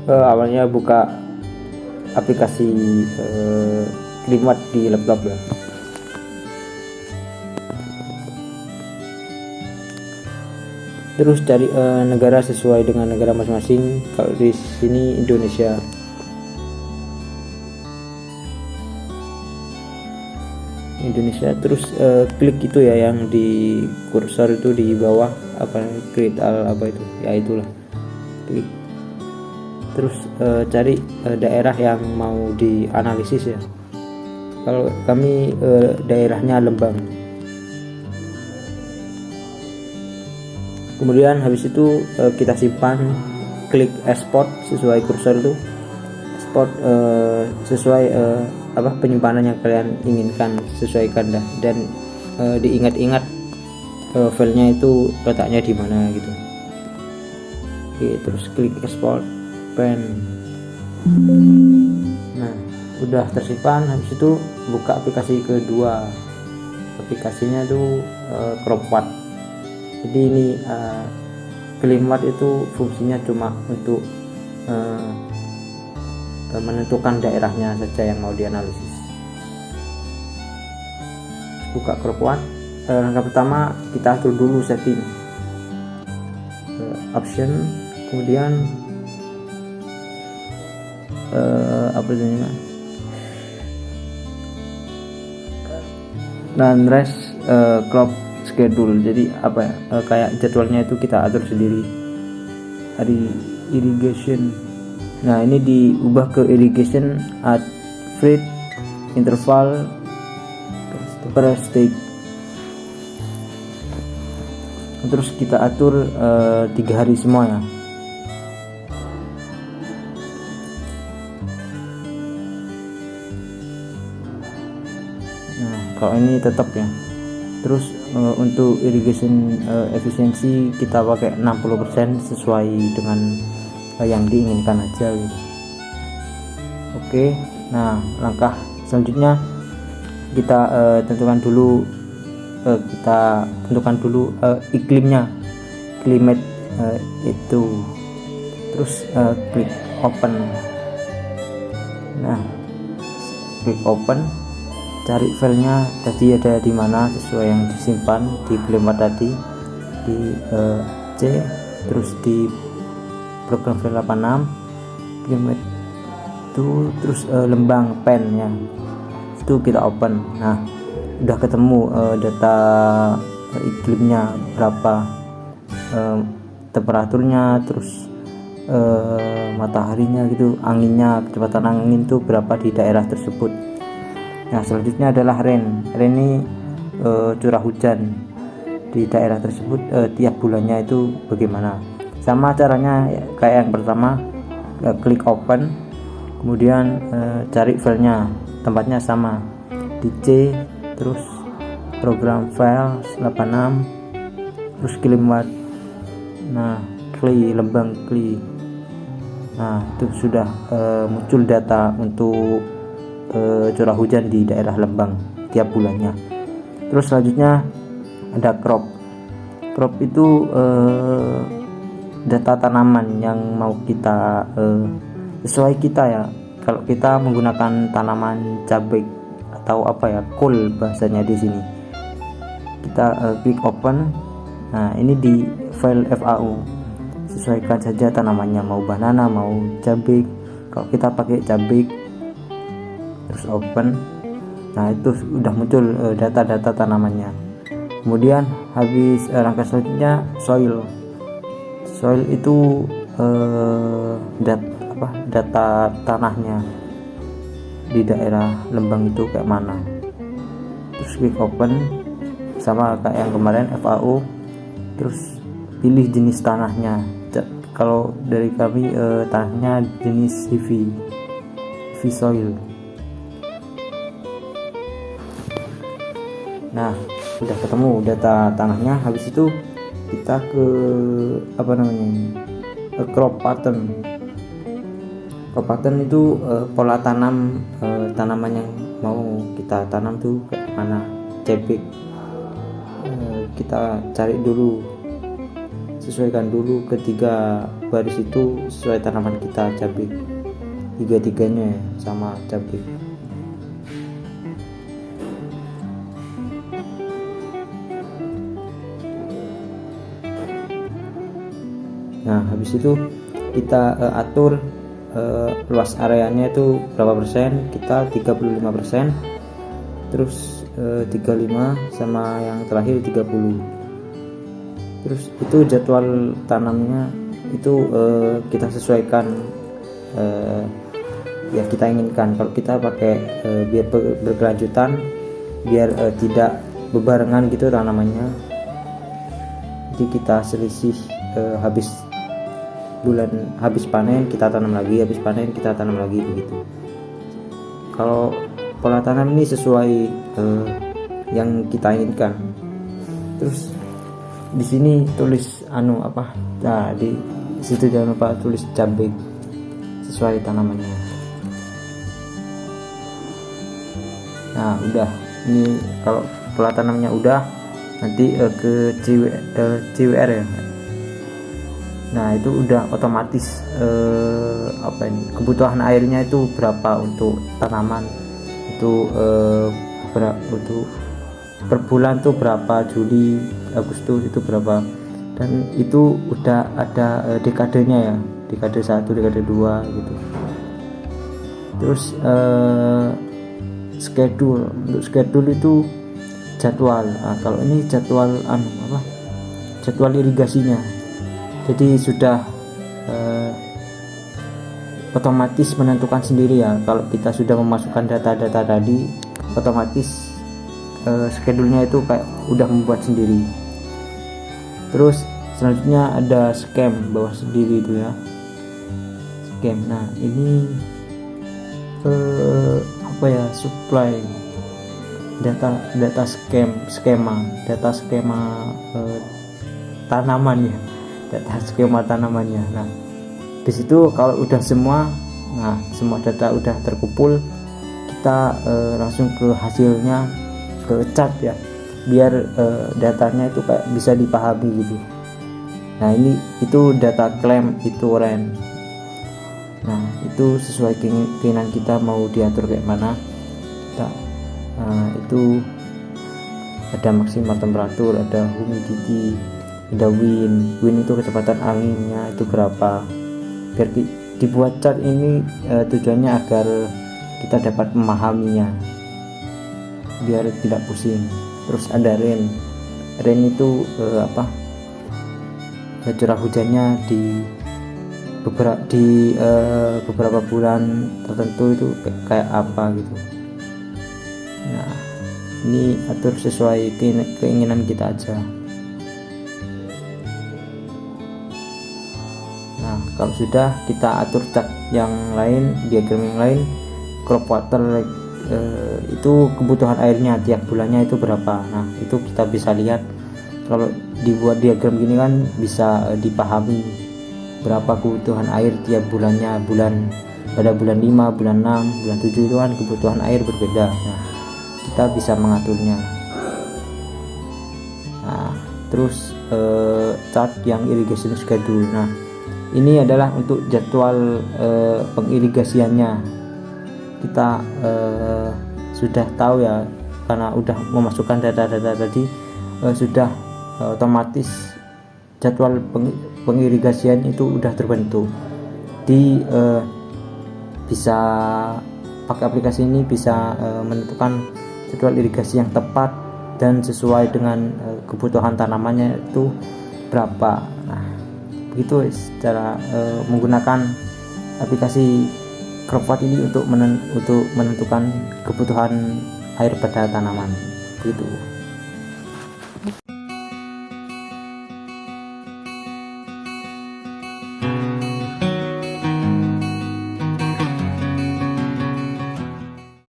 awalnya buka aplikasi Climate di laptop ya. Terus cari negara sesuai dengan negara masing-masing. Kalau di sini Indonesia. Terus klik itu ya yang di kursor itu di bawah, apa create all apa itu ya, itulah klik. Terus cari daerah yang mau dianalisis ya. Kalau kami daerahnya Lembang. Kemudian habis itu kita simpan, klik export sesuai kursor itu, export sesuai penyimpanan yang kalian inginkan, sesuaikan dah, dan diingat-ingat filenya itu letaknya di mana gitu. Oke, terus klik export pen. Nah, udah tersimpan. Habis itu buka aplikasi kedua, aplikasinya itu CropWatt. Jadi ini Climate itu fungsinya cuma untuk menentukan daerahnya saja yang mau dianalisis. Buka CropWatt. Langkah pertama kita atur dulu setting, option, kemudian dan rest crop schedule. Jadi kayak jadwalnya itu kita atur sendiri. Hari irrigation, nah ini diubah ke irrigation at feed interval per stage. Terus kita atur 3 hari semua ya. Nah, kalau ini tetap ya. Terus untuk irrigation efisiensi kita pakai 60% sesuai dengan yang diinginkan aja gitu. Oke, nah langkah selanjutnya kita tentukan dulu iklimnya, climate itu. Terus klik open. Nah, klik open, cari filenya tadi ada di mana sesuai yang disimpan di Climate tadi, di C, terus di program file 86 Climate itu, terus Lembang pen ya, itu kita open. Nah, udah ketemu data iklimnya berapa, temperaturnya, terus mataharinya gitu, anginnya, kecepatan angin itu berapa di daerah tersebut. Nah, selanjutnya adalah rain ini curah hujan di daerah tersebut tiap bulannya itu bagaimana. Sama caranya kayak yang pertama, klik open, kemudian cari filenya, tempatnya sama di C, terus program file 86, terus Climate. Nah, Lembang. Nah, itu sudah muncul data untuk curah hujan di daerah Lembang tiap bulannya. Terus selanjutnya ada crop itu data tanaman yang mau kita sesuai kita ya. Kalau kita menggunakan tanaman cabai atau kol bahasanya di sini, kita klik open. Nah, ini di file FAU, sesuaikan saja tanamannya, mau banana, mau cabai. Kalau kita pakai cabai, terus open. Nah, itu udah muncul data-data tanamannya. Kemudian habis langkah selanjutnya soil itu data tanahnya di daerah Lembang itu kayak mana. Terus klik open, sama kayak yang kemarin FAO. Terus pilih jenis tanahnya. Kalau dari kami tanahnya jenis heavy soil. Nah, udah ketemu data tanahnya. Habis itu kita ke crop pattern. Crop pattern itu pola tanam tanaman yang mau kita tanam tuh kayak mana. Cabai kita cari dulu sesuaikan dulu ketiga baris itu sesuai tanaman kita, cabai, tiga-tiganya sama cabai. Nah habis itu kita atur luas areanya itu berapa persen, kita 35%, terus 35 sama yang terakhir 30. Terus itu jadwal tanamnya itu kita sesuaikan yang kita inginkan. Kalau kita pakai biar berkelanjutan, biar tidak bebarengan gitu tanamannya, jadi kita selisih habis panen kita tanam lagi, habis panen kita tanam lagi, begitu. Kalau pola tanam ini sesuai yang kita inginkan. Terus di sini tulis nah di situ jangan lupa tulis cabai sesuai tanamannya. Nah udah, ini kalau pola tanamnya udah, nanti ke CWR ya. Nah itu udah otomatis kebutuhan airnya itu berapa untuk tanaman itu, untuk per bulan tuh berapa, Juli, Agustus itu berapa, dan itu udah ada dekadenya ya, dekade 1, dekade 2 gitu. Terus schedule, untuk schedule itu jadwal. Nah, kalau ini jadwal jadwal irigasinya, jadi sudah otomatis menentukan sendiri ya. Kalau kita sudah memasukkan data-data tadi, otomatis schedule-nya itu kayak udah membuat sendiri. Terus selanjutnya ada scam bawah sendiri itu ya, scam. Nah ini supply data skema tanaman ya, data skema tanamannya. Nah di situ kalau udah semua data udah terkumpul, kita langsung ke hasilnya, ke chart ya, biar datanya itu kayak bisa dipahami gitu. Nah itu data klaim itu REN. Nah itu sesuai keinginan kita mau diatur kayak mana. Itu ada maksimal temperatur, ada humidity, ada wind itu kecepatan anginnya itu berapa. Biar dibuat chart ini tujuannya agar kita dapat memahaminya, biar tidak pusing. Terus ada rain itu curah hujannya di beberapa bulan tertentu itu kayak apa gitu. Nah ini atur sesuai keinginan kita aja. Nah kalau sudah, kita atur chart yang lain, diagram yang lain, crop water itu kebutuhan airnya tiap bulannya itu berapa. Nah itu kita bisa lihat, kalau dibuat diagram gini kan bisa dipahami berapa kebutuhan air tiap bulannya. Pada bulan 5, bulan 6, bulan 7 itu kan kebutuhan air berbeda. Nah kita bisa mengaturnya. Nah terus chart yang irrigation schedule. Nah ini adalah untuk jadwal pengirigasiannya. Kita sudah tahu ya, karena udah memasukkan data-data tadi, sudah otomatis jadwal pengirigasian itu udah terbentuk. Bisa pakai aplikasi ini bisa menentukan jadwal irigasi yang tepat dan sesuai dengan kebutuhan tanamannya itu berapa. Nah begitu cara menggunakan aplikasi CropWatt ini untuk menentukan kebutuhan air pada tanaman gitu.